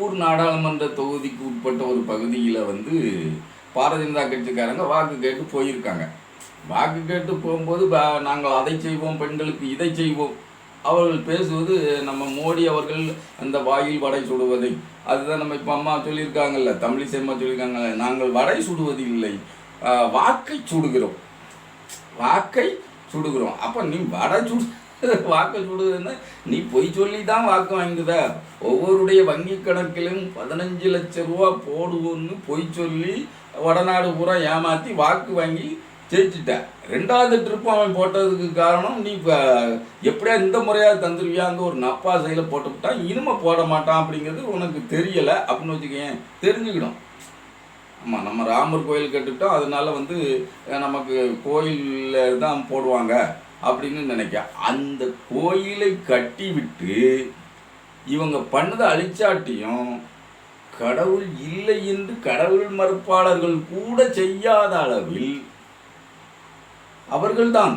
திருப்பூர் நாடாளுமன்ற தொகுதிக்கு உட்பட்ட ஒரு பகுதியில் பாரதிய ஜனதா கட்சிக்காரங்க வாக்கு கேட்டு போயிருக்காங்க. வாக்கு கேட்டு போகும்போது நாங்கள் அதை செய்வோம், பெண்களுக்கு இதை செய்வோம். அவர்கள் பேசுவது நம்ம மோடி அவர்கள் அந்த வாயில் வடை சுடுவதை, அதுதான் நம்ம இப்போ அம்மா சொல்லியிருக்காங்கல்ல, தமிழிசை அம்மா சொல்லியிருக்காங்கல்ல, நாங்கள் வடை சுடுவது இல்லை, வாக்கை சுடுகிறோம், வாக்கை சுடுகிறோம். அப்போ நீ வடை சுடு வாக்கு சுடுதுன்னு நீ பொய் சொல்லி தான் வாக்கு வாங்குத. ஒவ்வொருடைய வங்கி கணக்கிலும் 15 லட்சம் ரூபா போடுவோன்னு பொய் சொல்லி வடநாடு பூரா ஏமாற்றி வாக்கு வாங்கி ஜெயிச்சுட்ட. 2வது ட்ரிப்பு அவன் போட்டதுக்கு காரணம் நீ எப்படியா இந்த முறையாக தந்துருவியாங்க ஒரு நப்பாசையில் போட்டுவிட்டான், இனிமே போட மாட்டான் அப்படிங்கிறது உனக்கு தெரியலை அப்படின்னு வச்சுக்கேன். தெரிஞ்சுக்கிடும். ஆமாம், நம்ம ராமர் கோயில் கட்டுவிட்டோம், அதனால நமக்கு கோயிலில் தான் போடுவாங்க அப்படின்னு நினைக்க. அந்த கோயிலை கட்டி விட்டு இவங்க பண்ணதை அழிச்சாட்டியும் கடவுள் இல்லை என்று கடவுள் மறுப்பாளர்கள் கூட செய்யாத அளவில் அவர்கள்தான்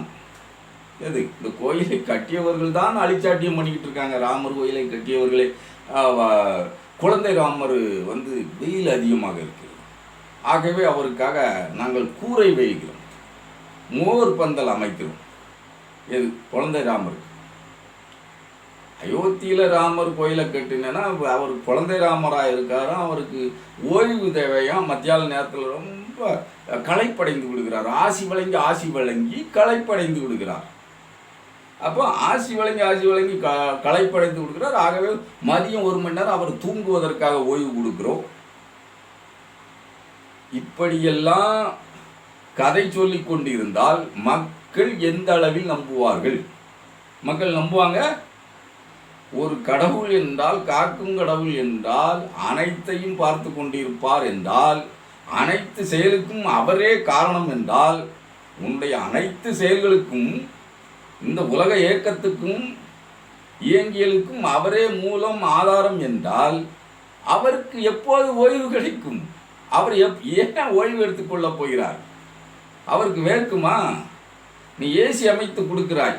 இந்த கோயிலை கட்டியவர்கள் தான் அழிச்சாட்டியம் பண்ணிக்கிட்டு இருக்காங்க. ராமர் கோயிலை கட்டியவர்களே. குழந்தை ராமர் வெயில் அதிகமாக இருக்கிறது, ஆகவே அவருக்காக நாங்கள் கூரை வைக்கிறோம், மோர் பந்தல் அமைக்கிறோம். குழந்தை ராமருக்கு அயோத்தியில் ராமர் கோயிலை கட்டினா அவர் குழந்தை ராமராக இருக்காராம், அவருக்கு ஓய்வு தேவையாம். மத்தியான நேரத்தில் ரொம்ப களைப்படைந்து விடுகிறார், ஆசி வழங்கி களைப்படைந்து விடுகிறார். அப்போ ஆசி வழங்கி களைப்படைந்து விடுகிறார். ஆகவே மதியம் 1 மணி நேரம் அவர் தூங்குவதற்காக ஓய்வு கொடுக்கிறோம். இப்படியெல்லாம் கதை சொல்லி கொண்டிருந்தால் மக்கள் எந்த அளவில் நம்புவார்கள்? மக்கள் நம்புவாங்க. ஒரு கடவுள் என்றால், காக்கும் கடவுள் என்றால், அனைத்தையும் பார்த்து கொண்டிருப்பார் என்றால், அனைத்து செயலுக்கும் அவரே காரணம் என்றால், உன்னுடைய அனைத்து செயல்களுக்கும் இந்த உலக இயக்கத்துக்கும் இயங்கியலுக்கும் அவரே மூலம் ஆதாரம் என்றால், அவருக்கு எப்போது ஓய்வு கிடைக்கும்? அவர் ஏன் ஓய்வு எடுத்துக்கொள்ள போகிறார்? அவருக்கு வேர்க்குமா? நீ ஏசி அமைத்து கொடுக்கிறாய்,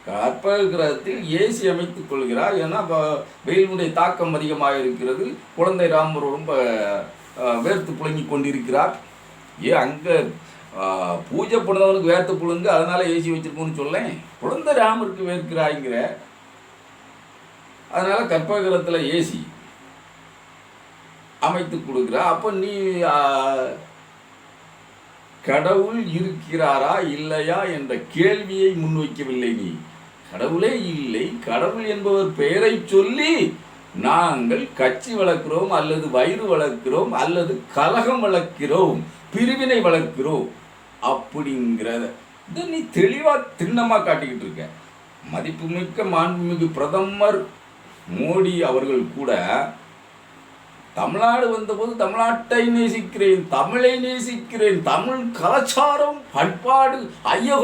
கற்பக கிரகத்தில் ஏசி அமைத்துக் கொள்கிறார். ஏன்னா வெயிலுடைய தாக்கம் அதிகமாக இருக்கிறது. குழந்தை ராமர் ரொம்ப வேர்த்து புழுங்கி கொண்டிருக்கிறார். அங்கே பூஜை பண்ணவனுக்கு வேர்த்து புழுங்கு, அதனால ஏசி வச்சிருக்கோன்னு சொல்லேன். குழந்தை ராமருக்கு வேர்க்கிறாய்ங்கிற, அதனால கற்பக கிரகத்தில் ஏசி அமைத்து கொடுக்குறா. அப்போ நீ கடவுள் இருக்கிறாரா இல்லையா என்ற கேள்வியை முன்வைக்கவில்லை. நீ கடவுளே இல்லை, கடவுள் என்பவர் பெயரை சொல்லி நாங்கள் கட்சி வளர்க்கிறோம், அல்லது வயிறு வளர்க்கிறோம், அல்லது கலகம் வளர்க்கிறோம், பிரிவினை வளர்க்கிறோம் அப்படிங்கிறத நீ தெளிவாக திண்ணமாக காட்டிக்கிட்டு இருக்க. மதிப்புமிக்க மாண்புமிகு பிரதமர் மோடி அவர்கள் கூட தமிழ்நாடு வந்தபோது தமிழ்நாட்டை நேசிக்கிறேன், தமிழை நேசிக்கிறேன், தமிழ் கலாச்சாரம் பண்பாடு ஐயோ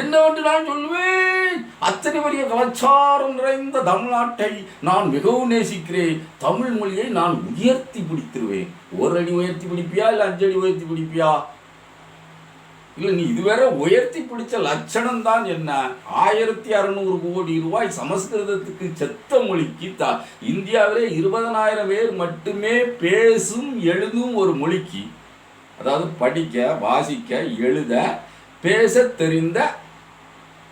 என்னவென்று நான் சொல்வேன், அத்தனை பெரிய கலாச்சாரம் நிறைந்த தமிழ்நாட்டை நான் மிகவும் நேசிக்கிறேன், தமிழ் மொழியை நான் உயர்த்தி பிடித்திருவேன். 1 அடி உயர்த்தி பிடிப்பியா இல்லை 5 அடி உயர்த்தி பிடிப்பியா? இல்லை, நீ இதுவரை உயர்த்தி பிடிச்ச லட்சணம் தான் என்ன? 1600 கோடி ரூபாய் சமஸ்கிருதத்துக்கு, செத்த மொழிக்கு, இந்தியாவிலே 20,000 பேர் மட்டுமே பேசும் எழுதும் ஒரு மொழிக்கு, அதாவது படிக்க வாசிக்க எழுத பேச தெரிந்த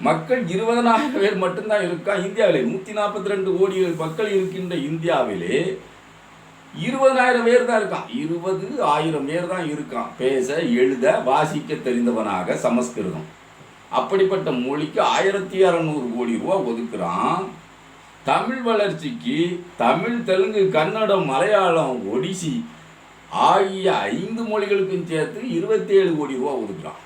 மக்கள் 20,000 பேர் மட்டும்தான் இருக்கா இந்தியாவிலே. 142 கோடி மக்கள் இருக்கின்ற இந்தியாவிலே 20,000 பேர் தான் இருக்கான். 20,000 பேர் தான் இருக்கான் பேச எழுத வாசிக்க தெரிந்தவனாக சமஸ்கிருதம். அப்படிப்பட்ட மொழிக்கு 1600 கோடி ரூபா ஒதுக்குறான். தமிழ் வளர்ச்சிக்கு தமிழ், தெலுங்கு, கன்னடம், மலையாளம், ஒடிசி ஆகிய 5 மொழிகளுக்கும் சேர்த்து 27 கோடி ரூபா ஒதுக்குறான்.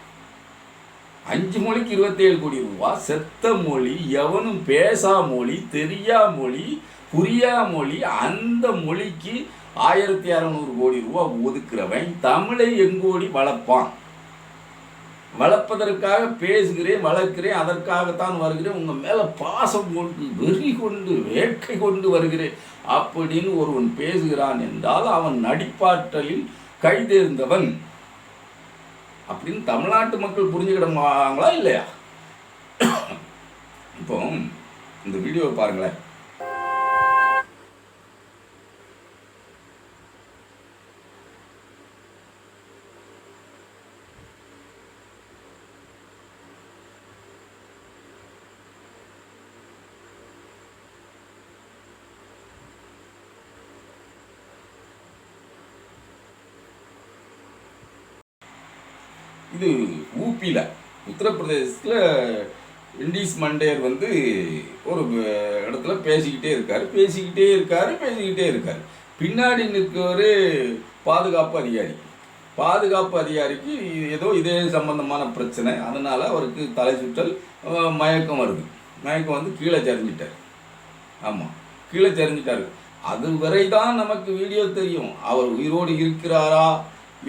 5 மொழிக்கு 27 கோடி ரூபா. செத்த மொழி, எவனும் பேசா மொழி, தெரியா மொழி, புரியா மொழி, அந்த மொழிக்கு 1600 கோடி ரூபா ஒதுக்குறவன் தமிழை எங்கோடி வளர்ப்பான்? வளர்ப்பதற்காக பேசுகிறேன், வளர்க்கிறேன், அதற்காகத்தான் வருகிறேன், உங்கள் மேலே பாசம் கொண்டு, வெறி கொண்டு, வேட்கை கொண்டு வருகிறேன் அப்படின்னு ஒருவன் பேசுகிறான் என்றால் அவன் நடிப்பாற்றலில் கைதேர்ந்தவன் அப்படின்னு தமிழ்நாட்டு மக்கள் புரிஞ்சுக்கிடுவாங்களா இல்லையா? இப்போ இந்த வீடியோவை பாருங்களேன். இது ஊபியில் உத்தரப்பிரதேசத்தில் விண்டீஸ் மண்டேர் வந்து ஒரு இடத்துல பேசிக்கிட்டே இருக்கார். பின்னாடி நிற்கவர் பாதுகாப்பு அதிகாரிக்கு ஏதோ இதே சம்பந்தமான பிரச்சனை, அதனால் அவருக்கு தலை சுற்றல், மயக்கம் வந்து கீழே சரிஞ்சிட்டார். அது வரை தான் நமக்கு வீடியோ தெரியும். அவர் உயிரோடு இருக்கிறாரா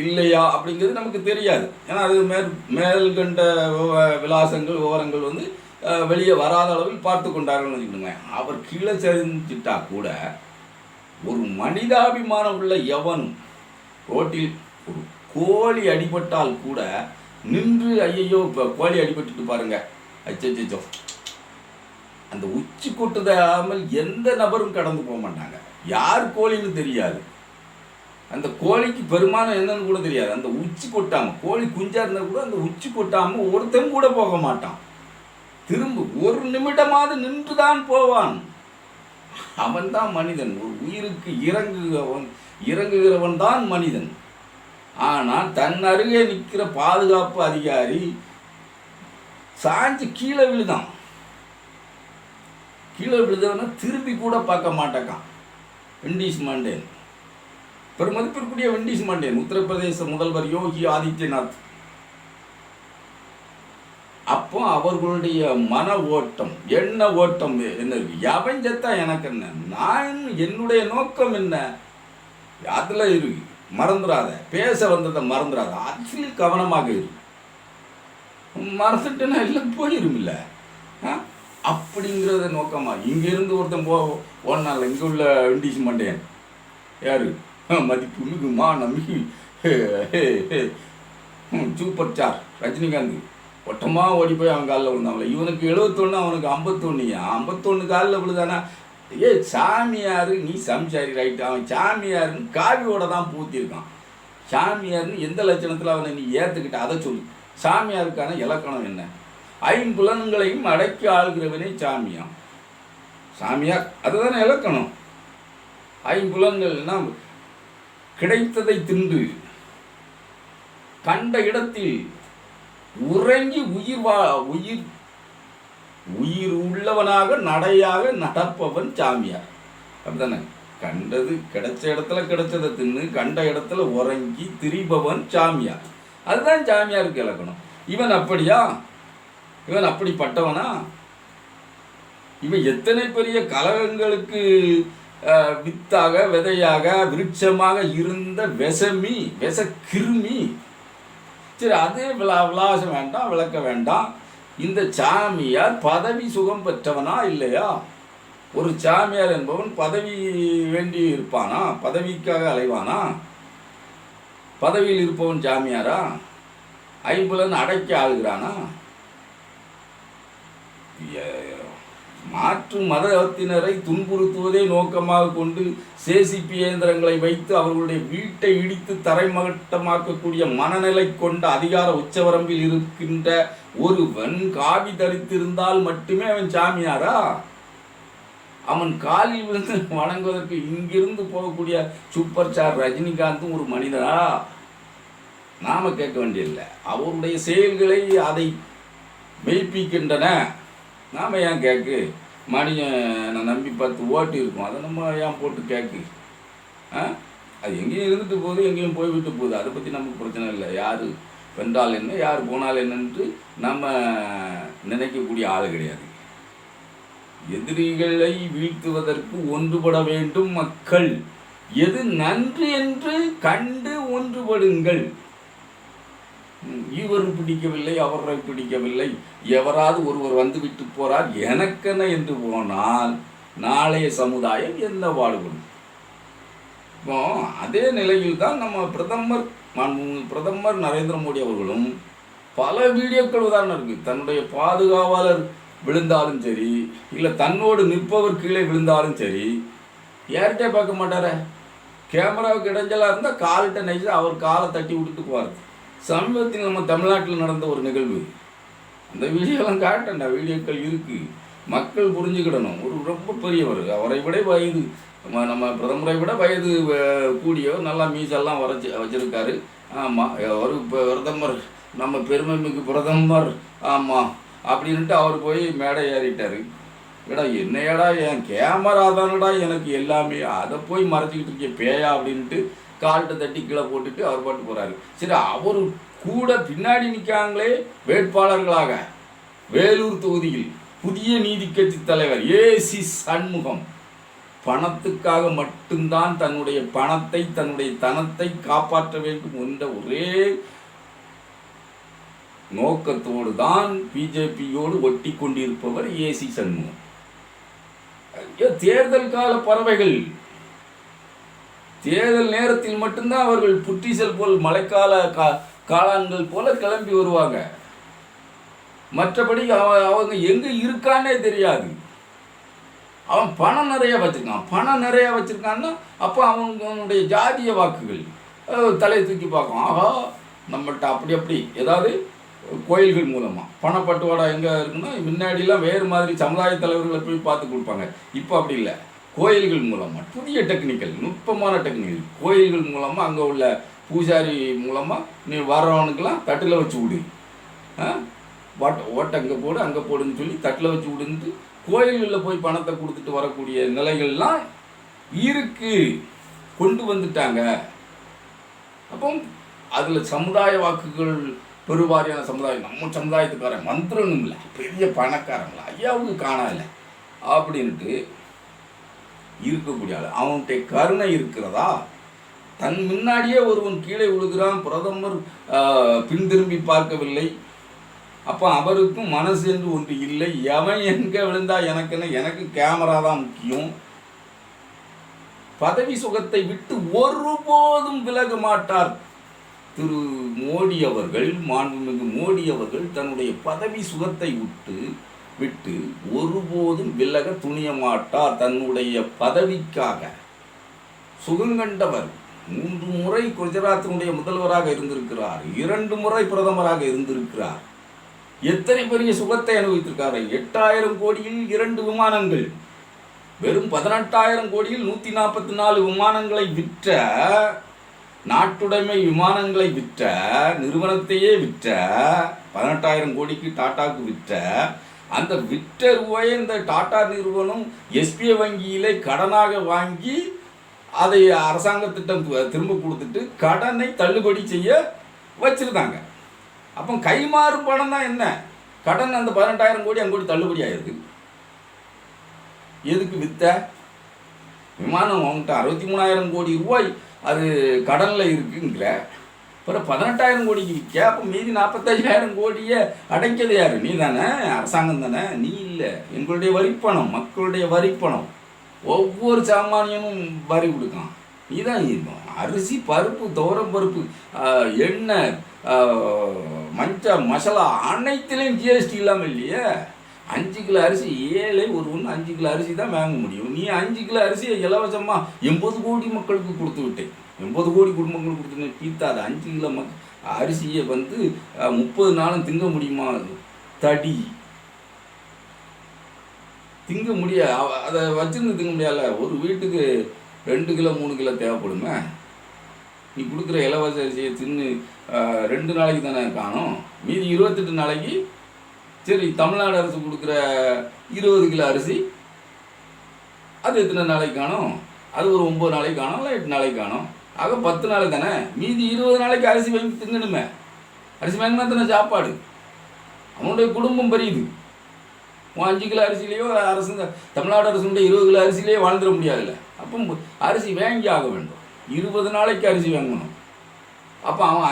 இல்லையா அப்படிங்கிறது நமக்கு தெரியாது. ஏன்னா அது மேல்கண்ட விவரங்கள் வந்து வெளியே வராத அளவில் பார்த்து கொண்டார்கள்னு வச்சுக்கோங்க. அவர் கீழே சரிஞ்சிட்டா கூட ஒரு மனிதாபிமானம் உள்ள எவனும் ரோட்டில் ஒரு கோழி அடிபட்டால் கூட நின்று ஐயோ இப்போ கோழி அடிபட்டுட்டு பாருங்க, அச்சோ அந்த உச்சி கொட்டுதாமல் எந்த நபரும் கடந்து போக மாட்டாங்க. யார் கோழின்னு தெரியாது, அந்த கோழிக்கு பெருமானம் என்னன்னு கூட தெரியாது. அந்த உச்சி கொட்டாமல், கோழி குஞ்சா இருந்தால் கூட அந்த உச்சி கொட்டாமல் ஒருத்தன் கூட போக மாட்டான். திரும்ப ஒரு நிமிடமாவது நின்று தான் போவான். அவன் தான் மனிதன். ஒரு உயிருக்கு இறங்குகிறவன் தான் மனிதன். ஆனால் தன் அருகே நிற்கிற பாதுகாப்பு அதிகாரி சாஞ்சு கீழே விழுதான். திரும்பி கூட பார்க்க மாட்டேக்கான். விண்டீஸ் மண்டேன், பெருமதிப்பிற்குரிய விண்டீஸ் மண்டேன், உத்தரப்பிரதேச முதல்வர் யோகி ஆதித்யநாத். அப்போ அவர்களுடைய மன ஓட்டம், எண்ண ஓட்டம் என்ன இருக்கு? எவன் செத்தா எனக்கு என்ன, நான் என்னுடைய நோக்கம் என்ன, அதில் இருக்கு. மறந்துடாத, பேச வந்ததை மறந்துடாத, அதில் கவனமாக இரு. மறந்துட்டுன்னா எல்லாம் போயிரும் இல்லை அப்படிங்கிறத நோக்கமாக. இங்கேருந்து ஒருத்தன் ஓடனால இங்கே உள்ள விண்டீஸ் மண்டேன் யாரு, மதிப்பு மிகு நம்பி சூப்பர் ஸ்டார் ரஜினிகாந்த் ஒட்டமாக ஓடி போய் அவன் காலில் விழுந்தாங்களே. இவனுக்கு 71, அவனுக்கு 51 காலில் விழுதானா? சாமியார், நீ சம்சாரி ரைட்டு, அவன் சாமியாருன்னு காவியோட தான் பூத்திருக்கான். சாமியார்னு எந்த லட்சணத்தில் அவனை நீ ஏற்றுக்கிட்ட அதை சொல்லு. சாமியாருக்கான இலக்கணம் என்ன? ஐம்புலன்களையும் அடக்கி ஆளுகிறவனே சாமியார், அதுதானே இலக்கணம். ஐம்புலன்கள்னா கிடைத்ததை தின்று கண்ட இடத்தில் உறங்கி உயிர் உள்ளவனாக நடையாக நடப்பவன் சாமியார். அப்படித்தானே? கிடைச்ச இடத்துல கிடைச்சதை தின்னு கண்ட இடத்துல உறங்கி திரிபவன் சாமியார். அதுதான் சாமியாருக்கு இலக்கணம். இவன் அப்படியா? இவன் அப்படிப்பட்டவனா? இவன் எத்தனை பெரிய கலகங்களுக்கு வித்தாக, விதையாக, விருட்சமாக இருந்த விஷக்கிருமி. சரி, அதே விளாசம் வேண்டாம், விளக்க வேண்டாம். இந்த சாமியார் பதவி சுகம் பெற்றவனா இல்லையா? ஒரு சாமியார் என்பவன் பதவி வேண்டி இருப்பானா? பதவிக்காக அலைவானா? பதவியில் இருப்பவன் சாமியாரா? ஐம்புலன் அடக்கி ஆளுகிறானா? மாற்று மதத்தினரை துன்புறுத்துவதே நோக்கமாக கொண்டு சேசிபி இயந்திரங்களை வைத்து அவர்களுடைய வீட்டை இடித்து தரைமட்டமாக்கக்கூடிய மனநிலை கொண்ட அதிகார உச்சவரம்பில் இருக்கின்ற ஒருவன் காவி தரித்திருந்தால் மட்டுமே அவன் சாமியாரா? அவன் காலில் விழுந்து வணங்குவதற்கு இங்கிருந்து போகக்கூடிய சூப்பர் ஸ்டார் ரஜினிகாந்தும் ஒரு மனிதனா? நாம கேட்க வேண்டியதில்லை. அவருடைய செயல்களை அதை மெய்ப்பிக்கின்றன. நாம் ஏன் கேட்கு? நான் நம்பி 10 ஓட்டு இருக்கும், அதை நம்ம ஏன் போட்டு கேட்கு? அது எங்கேயும் இருந்துட்டு போகுது, எங்கேயும் போய்விட்டு போகுது. அதை பற்றி நமக்கு பிரச்சனை இல்லை. யார் வென்றால் என்ன, யார் போனால் என்னன்று நம்ம நினைக்கக்கூடிய ஆள் கிடையாது. எதிரிகளை வீழ்த்துவதற்கு ஒன்றுபட வேண்டும் மக்கள். எது நன்று என்று கண்டு ஒன்றுபடுங்கள். இவர் பிடிக்கவில்லை, அவரை பிடிக்கவில்லை, எவராது ஒருவர் வந்து விட்டு போறார் எனக்கென என்று போனால் நாளைய சமுதாயம் என்ன பாடுபடும்? இப்போ அதே நிலையில் தான் நம்ம பிரதமர் நரேந்திர மோடி அவர்களும் பல வீடியோக்கள் உதாரணம் இருக்குது. தன்னுடைய பாதுகாவலர் விழுந்தாலும் சரி, இல்லை தன்னோடு நிற்பவர் கீழே விழுந்தாலும் சரி, யார்கிட்டே பார்க்க மாட்டார. கேமராவுக்கு இடைஞ்சலாக இருந்தால் கால்கிட்ட நைச்சு அவர் காலை தட்டி விட்டுட்டு போவார். சமீபத்தில் நம்ம தமிழ்நாட்டில் நடந்த ஒரு நிகழ்வு, அந்த வீடியோலாம் காட்டேன்டா, வீடியோக்கள் இருக்குது, மக்கள் புரிஞ்சுக்கிடணும். ஒரு ரொம்ப பெரியவர், அவரை விட வயது, நம்ம பிரதமரை விட வயது கூடியவர், நல்லா மீசெல்லாம் வச்சிருக்காரு. ஆமாம், ஒரு பிரதமர் நம்ம பெருமைமிகு பிரதமர் ஆமாம் அப்படின்ட்டு அவர் போய் மேடை ஏறிட்டார். ஏடா என்னையடா என் கேமரா தானடா எனக்கு எல்லாமே, அதை போய் மறைச்சிக்கிட்டு இருக்கேன் பேயா அப்படின்ட்டு கால்கிட்ட தட்டி கீழே போட்டுட்டு அவர் பாட்டு போகிறாரு. சரி, அவர் கூட பின்னாடி நிற்காங்களே வேட்பாளர்களாக வேலூர் தொகுதியில் புதிய நீதி கட்சி தலைவர் ஏசி சண்முகம் பணத்துக்காக மட்டும்தான் தன்னுடைய பணத்தை தன்னுடைய தனத்தை காப்பாற்ற வேண்டும் என்ற ஒரே நோக்கத்தோடு தான் பிஜேபியோடு ஒட்டி கொண்டிருப்பவர் ஏசி சண்முகம். தேர்தல் கால பறவைகள் தேர்தல் நேரத்தில் மட்டும்தான் அவர்கள் புற்றீசல் போல் மழைக்கால காளான்கள் போல கிளம்பி வருவாங்க. மற்றபடி அவங்க எங்க இருக்கானே தெரியாது. அவன் பணம் நிறைய வச்சிருக்கான்னா அப்போ அவனுடைய ஜாதிய வாக்குகள் தலையை தூக்கி பார்க்கும். ஆஹா, நம்மள்கிட்ட அப்படி ஏதாவது கோயில்கள் மூலமாக பணப்பட்டுவாடா எங்கே இருக்குன்னா, முன்னாடிலாம் வேறு மாதிரி சமுதாய தலைவர்களை போய் பார்த்து கொடுப்பாங்க. இப்போ அப்படி இல்லை, கோயில்கள் மூலமாக புதிய டெக்னிக்கல், நுட்பமான டெக்னிக்கல், கோயில்கள் மூலமாக அங்கே உள்ள பூஜாரி மூலமாக நீ வர்றவனுக்கெல்லாம் தட்டில் வச்சு விடு, ஓட்டை அங்கே போடுன்னு சொல்லி தட்டில் வச்சு விடுன்ட்டு கோயில்களில் போய் பணத்தை கொடுத்துட்டு வரக்கூடிய நிலைகள்லாம் கொண்டு வந்துட்டாங்க. அப்போ அதில் சமுதாய வாக்குகள் பெருவாரியான சமுதாயம், நம்ம சமுதாயத்துக்காரன் மந்திரனும் இல்லை, பெரிய பணக்காரங்களா ஐயாவுக்கு காணல அப்படின்ட்டு இருக்கக்கூடிய ஆள். அவனுடைய கருணை இருக்கிறதா? தன் முன்னாடியே ஒருவன் கீழே விழுகிறான், பிரதமர் பின்திரும்பி பார்க்கவில்லை. அப்போ அவருக்கும் மனசு என்று ஒன்று இல்லை. எவன் எங்கே விழுந்தா எனக்கு கேமரா தான் முக்கியம். பதவி சுகத்தை விட்டு ஒருபோதும் விலக மாட்டார் திரு மோடி அவர்கள். மாண்புமிகு மோடி அவர்கள் தன்னுடைய பதவி சுகத்தை விட்டு ஒருபோதும் விலக துணிய மாட்டார். தன்னுடைய பதவிக்காக சுகங்கண்டவர். 3 முறை குஜராத்தினுடைய முதல்வராக இருந்திருக்கிறார், 2 முறை பிரதமராக இருந்திருக்கிறார். எத்தனை பெரிய சுகத்தை அனுபவித்திருக்காரு. 8000 கோடியில் 2 விமானங்கள், வெறும் 18,000 கோடியில் 144 விமானங்களை விற்ற, நாட்டுடைமை விமானங்களை விற்ற, நிறுவனத்தையே விற்ற, 18,000 கோடிக்கு டாட்டாவுக்கு விற்ற, அந்த விற்ற ரூபாயை இந்த டாடா நிறுவனம் எஸ்பிஐ வங்கியிலே கடனாக வாங்கி அதை அரசாங்கத்திட்டம் திரும்ப கொடுத்துட்டு கடனை தள்ளுபடி செய்ய வச்சிருந்தாங்க. அப்போ கைமாறும் பணம் தான் என்ன, கடன் அந்த 18,000 கோடி அங்கே கூட தள்ளுபடி ஆயிருக்கு. எதுக்கு வித்த விமானம் அவங்ககிட்ட 63,000 கோடி ரூபாய் அது கடனில் இருக்குங்கிற, அப்புறம் 18,000 கோடிக்கு விற்க. அப்போ மீதி 45,000 கோடியை அடைக்கிறது யார்? நீ தானே, அரசாங்கம் தானே. நீ இல்லை, எங்களுடைய வரிப்பணம், மக்களுடைய வரிப்பணம். ஒவ்வொரு சாமானியனும் வரி கொடுக்கான். நீ தான் அரிசி, பருப்பு, துவரம் பருப்பு, எண்ணெய், மசாலா அனைத்துலேயும் ஜிஎஸ்டி இல்லாமல் இல்லையே. 5 கிலோ அரிசி ஒன்று 5 கிலோ அரிசி தான் வாங்க முடியும். நீ 5 கிலோ அரிசியை இலவசமாக 80 கோடி மக்களுக்கு கொடுத்து விட்டேன். 80 கோடி குடும்பங்களுக்கு கொடுத்துன்னு தீர்த்தாது. 5 கிலோ அரிசியை 30 நாளும் திங்க முடியுமா? தடி திங்க முடியாது, அதை வச்சுருந்து திங்க முடியாத. ஒரு வீட்டுக்கு 2 கிலோ 3 கிலோ தேவைப்படுமே. நீ கொடுக்குற இலவச அரிசியை தின்னு 2 நாளைக்கு தானே காணும், மீதி 28 நாளைக்கு. சரி, தமிழ்நாடு அரசு கொடுக்குற 20 கிலோ அரிசி அது எத்தனை நாளைக்கு காணும்? அது ஒரு 9 நாளைக்கு காணும், இல்லை 8 நாளைக்கு காணும். ஆக 10 நாளைக்கு தானே. மீதி 20 நாளைக்கு அரிசி வாங்கி திங்கணுமே. அரிசி வாங்கினா தானே சாப்பாடு. அவனுடைய குடும்பம் பெரியுது. 5 கிலோ அரிசிலேயோ தமிழ்நாடு அரசுடைய 20 கிலோ அரிசிலேயே வாழ்ந்துட முடியாதுல்ல. அப்போ அரிசி வாங்கி ஆக வேண்டும். 20 நாளைக்கு அரிசி வாங்கணும். அப்போ அவன்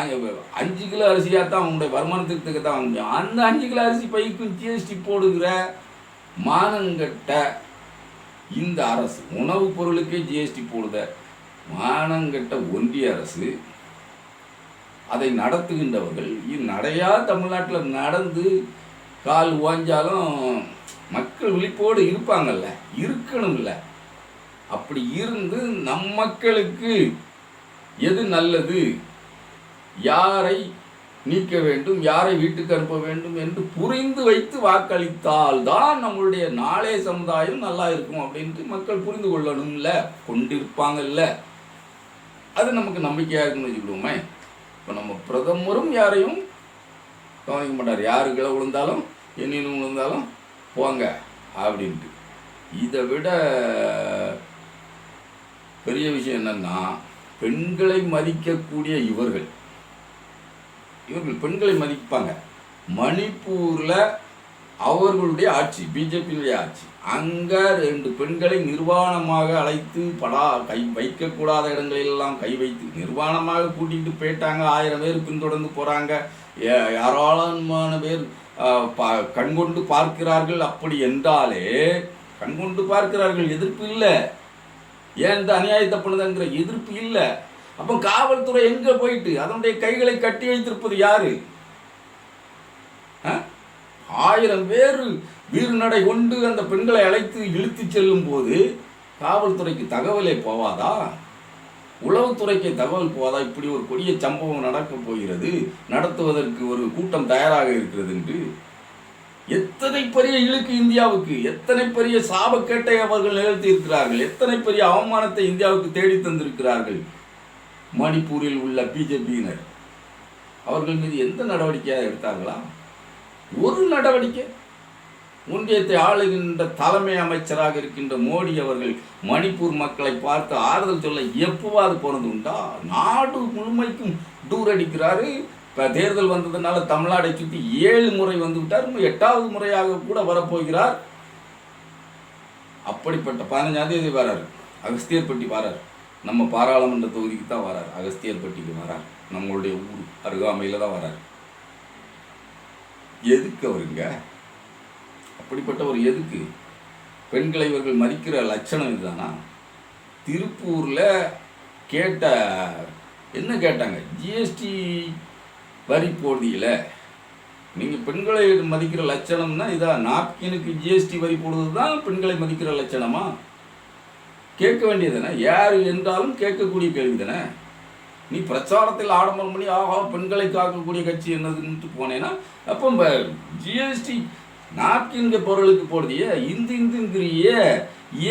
5 கிலோ அரிசியாக தான் அவனுடைய வருமானத்துக்கு தான் வாங்க முடியும். அந்த 5 கிலோ அரிசி பைக்கும் ஜிஎஸ்டி போடுகிற மானங்கட்ட இந்த அரசு, உணவுப் பொருளுக்கே ஜிஎஸ்டி போடுத மானங்கட்ட ஒன்றிய அரசு, அதை நடத்துகின்றவர்கள் நடையா தமிழ்நாட்டில் நடந்து கால் ஓஞ்சாலும் மக்கள் விழிப்போடு இருப்பாங்கல்ல, இருக்கணும்ல. அப்படி இருந்து நம் மக்களுக்கு எது நல்லது, யாரை நீக்க வேண்டும், யாரை வீட்டுக்கு அனுப்ப வேண்டும் என்று புரிந்து வைத்து வாக்களித்தால் தான் நம்மளுடைய நாளைய சமுதாயம் நல்லா இருக்கும் அப்படின்ட்டு மக்கள் புரிந்து கொள்ளணும்ல, கொண்டிருப்பாங்கல்ல. அது நமக்கு நம்பிக்கையாக இருக்குன்னு வச்சுக்கிடுவோமே. இப்போ நம்ம பிரதமரும் யாரையும் கவனிக்க மாட்டார். யாரு கீழே விழுந்தாலும் என்னன்னு விழுந்தாலும் போங்க அப்படின்ட்டு. இதை விட பெரிய விஷயம் என்னன்னா, பெண்களை மதிக்கக்கூடிய இவர்கள் பெண்களை மதிப்பாங்க. மணிப்பூரில் அவர்களுடைய ஆட்சி, பிஜேபியினுடைய ஆட்சி, அங்கே 2 பெண்களை நிர்வாணமாக அழைத்து கை வைக்கக்கூடாத இடங்களெல்லாம் கை வைத்து நிர்வாணமாக கூட்டிகிட்டு போயிட்டாங்க. 1000 பேர் பின்தொடர்ந்து போகிறாங்க. ஏராளமான பேர் கண்கொண்டு பார்க்கிறார்கள். அப்படி என்றாலே கண்கொண்டு பார்க்கிறார்கள், எதிர்ப்பு இல்லை. ஏன் இந்த அநியாயத்தை பண்ணுதுங்கிற எதிர்ப்பு இல்லை. அப்போ காவல்துறை எங்கே போயிட்டு அதனுடைய கைகளை கட்டி வைத்திருப்பது யாரு? 1000 பேர் வீறுநடை கொண்டு அந்த பெண்களை அழைத்து இழுத்து செல்லும் போது காவல்துறைக்கு தகவலே போவாதா? உளவுத்துறைக்கு தகவல் போவாதா? இப்படி ஒரு கொடிய சம்பவம் நடக்கப் போகிறது, நடத்துவதற்கு ஒரு கூட்டம் தயாராக இருக்கிறது என்று. எத்தனை பெரிய இழுக்கு இந்தியாவுக்கு, எத்தனை பெரிய சாபக்கேட்டை அவர்கள் நிகழ்த்தி இருக்கிறார்கள், எத்தனை பெரிய அவமானத்தை இந்தியாவுக்கு தேடி தந்திருக்கிறார்கள். மணிப்பூரில் உள்ள பிஜேபியினர் அவர்கள் மீது எந்த நடவடிக்கையாக எடுத்தார்களா? ஒரு நடவடிக்கை. ஒன்றியத்தை ஆளுகின்ற தலைமை அமைச்சராக இருக்கின்ற மோடி அவர்கள் மணிப்பூர் மக்களை பார்த்து ஆறுதல் சொல்ல எப்பவாது போனது உண்டா? நாடு முழுமைக்கும் டூர் அடிக்கிறாரு. இப்போ தேர்தல் வந்ததுனால தமிழ்நாடை சுற்றி 7 முறை வந்து விட்டார். 8வது முறையாக கூட வரப்போகிறார். அப்படிப்பட்ட 15ஆம் தேதி வராரு, அகஸ்தியர்பட்டி வரார். நம்ம பாராளுமன்ற தொகுதிக்கு தான் வரார், அகஸ்தியர்பட்டிக்கு வரார். நம்மளுடைய ஊர் அருகாமையில் தான் வரார். எதுக்கு அவருங்க? அப்படிப்பட்ட ஒரு எதுக்கு? பெண்களை இவர்கள் மதிக்கிற லட்சணம் இதுதானா? திருப்பூரில் என்ன கேட்டாங்க? ஜிஎஸ்டி வரி போடுதியில் நீங்கள் பெண்களை மதிக்கிற லட்சணம்னா இதான். நாப்கினுக்கு ஜிஎஸ்டி வரி போடுவது தான் பெண்களை மதிக்கிற லட்சணமா? கேட்க வேண்டியது தானே, யார் என்றாலும் கேட்கக்கூடிய கேள்வி தானே. நீ பிரச்சாரத்தில் ஆடம்பரம் பண்ணி ஆஹா பெண்களை காக்கக்கூடிய கட்சி என்னதுன்ட்டு போனேன்னா, அப்போ ஜிஎஸ்டி நாப்கின்க பொருளுக்கு போடுதியே, இந்துங்கிறிய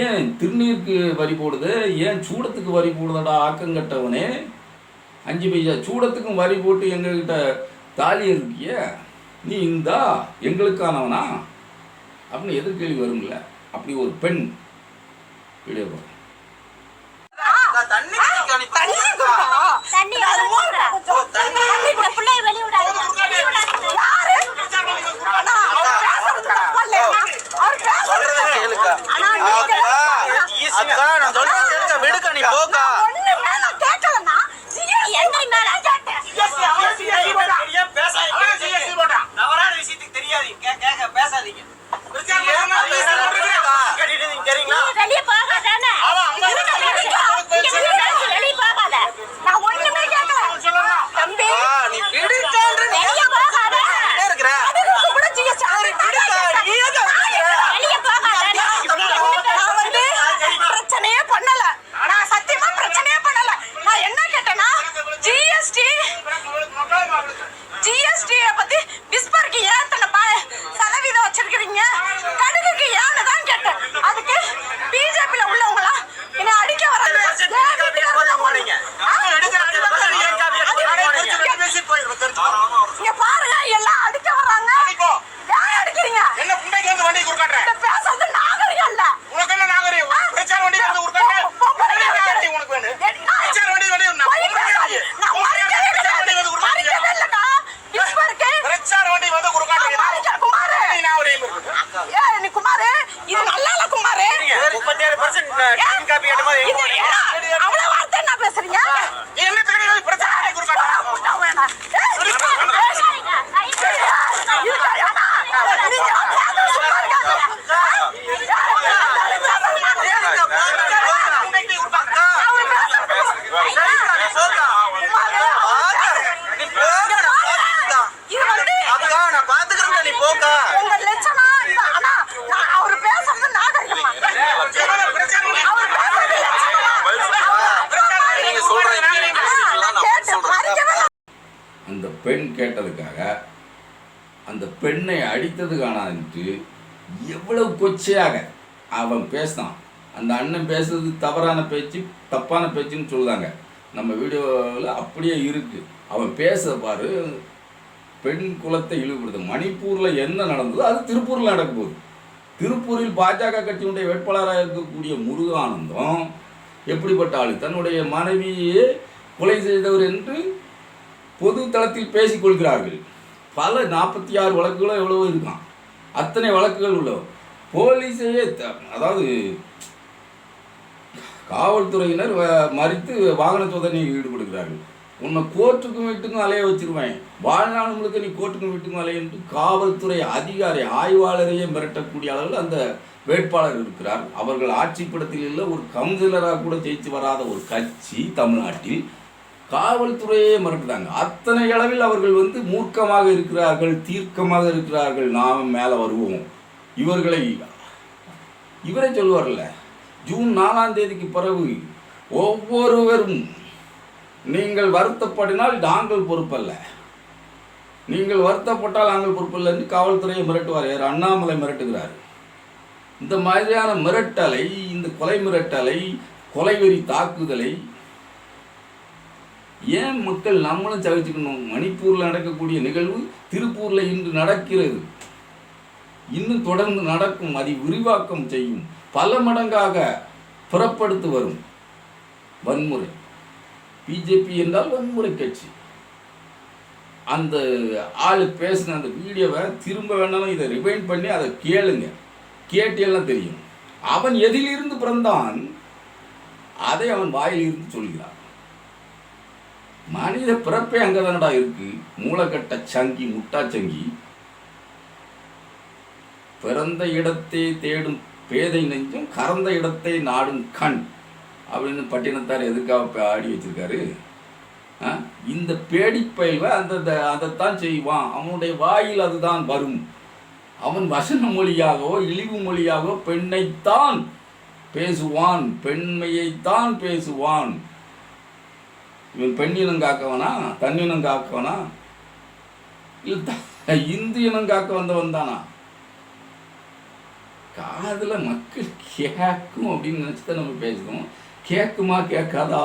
ஏன் திருநீருக்கு வரி போடுது, ஏன் சூடத்துக்கு வரி போடுதடா ஆக்கங்கட்டவனே? 5 பைசா சூடத்துக்கும் வரி போட்டு எங்ககிட்ட தாலி இருக்கிய, நீ இந்தா எங்களுக்கானவனா அப்படின்னு எதிர்கேள்வி வரும்ல. அப்படி ஒரு பெண் வீடியோ பாரு. அந்த பெண் கேட்டதுக்காக அந்த பெண்ணை அடித்தது காணாதுன்ட்டு எவ்வளவு கொச்சையாக அவன் பேசினான். அந்த அண்ணன் பேசுறது தவறான பேச்சு, தப்பான பேச்சுன்னு சொல்லுதாங்க. நம்ம வீடியோவில் அப்படியே இருக்குது. அவன் பேச பாரு, பெண் குலத்தை இழிவுபடுது. மணிப்பூரில் என்ன நடந்ததோ அது திருப்பூரில் நடக்க போகுது. திருப்பூரில் பாஜக கட்சியினுடைய வேட்பாளராக இருக்கக்கூடிய முருகானந்தம் எப்படிப்பட்ட ஆளு, தன்னுடைய மனைவியே கொலை செய்தவர் என்று பொது தளத்தில் பேசிக்கொள்கிறார்கள். பல 46 வழக்குகளோ எவ்வளவோ இருக்கான். அத்தனை வழக்குகள் உள்ளவர். போலீஸையே அதாவது காவல்துறையினர் மறித்து வாகன சோதனையில் ஈடுபடுகிறார்கள். உன்னை கோர்ட்டுக்கும் வீட்டுக்கும் அலைய வச்சிருவேன், வாழ்நாள் முழுக்க நீ கோர்ட்டுக்கும் வீட்டுக்கும் அலைய என்று காவல்துறை அதிகாரி ஆய்வாளரையே மிரட்டக்கூடிய அளவில் அந்த வேட்பாளர் இருக்கிறார். அவர்கள் ஆட்சி படத்தில் இல்லை, ஒரு கவுன்சிலராக கூட ஜெயிச்சு வராத ஒரு கட்சி தமிழ்நாட்டில் காவல்துறையே மிரட்டுறாங்க. அத்தனை அளவில் அவர்கள் மூர்க்கமாக இருக்கிறார்கள், தீர்க்கமாக இருக்கிறார்கள். நாம் மேலே வருவோம். இவரை சொல்லுவார்ல, ஜூன் 4ஆம் தேதிக்கு பிறகு ஒவ்வொருவரும் நீங்கள் வருத்தப்படினால் நாங்கள் பொறுப்பல்ல, நீங்கள் வருத்தப்பட்டால் நாங்கள் பொறுப்பல்ல என்று காவல்துறையை மிரட்டுவார். யார்? அண்ணாமலை மிரட்டுகிறார். இந்த மாதிரியான மிரட்டலை, இந்த கொலை மிரட்டலை, கொலைவெறி தாக்குதலை ஏன் மக்கள் நம்மளும் சகிச்சுக்கணும்? மணிப்பூரில் நடக்கக்கூடிய நிகழ்வு திருப்பூரில் இன்று நடக்கிறது, இன்னும் தொடர்ந்து நடக்கும், அதை விரிவாக்கம் செய்யும், பல மடங்காக புறப்படுத்து வரும் வன்முறை. பிஜேபி என்றால் வன்முறை கட்சி. அந்த ஆள் பேசின அந்த வீடியோவை திரும்ப வேணாலும் இதை ரிவைண்ட் பண்ணி அதை கேளுங்க, கேட்டெல்லாம் தெரியும். அவன் எதிலிருந்து பிறந்தான் அதை அவன் வாயிலிருந்து சொல்கிறான். மனித பிறப்பே அங்கதானடா இருக்கு. மூளைக்கட்ட சங்கி, முட்டாச்சங்கி. பிறந்த இடத்தை தேடும் பேதை நெஞ்சும் கறந்த இடத்தை நாடும் கண் அப்படின்னு பட்டினத்தார் எதுக்காக ஆடி வச்சிருக்காரு. இந்த பேடிப்பயில்வை அதைத்தான் செய்வான். அவனுடைய வாயில் அதுதான் வரும். அவன் வசன மொழியாகவோ இழிவு மொழியாகவோ பெண்ணைத்தான் பேசுவான், பெண்மையைத்தான் பேசுவான். இவன் பெண்ணினம் காக்கவனா, தன்னினம் காக்கவனா, இல்லை இந்து இனம் காக்க வந்தவன் தானா? காதில் மக்கள் கேட்கும் அப்படின்னு நினச்சி தான் நம்ம பேசுகிறோம். கேட்குமா கேட்காதா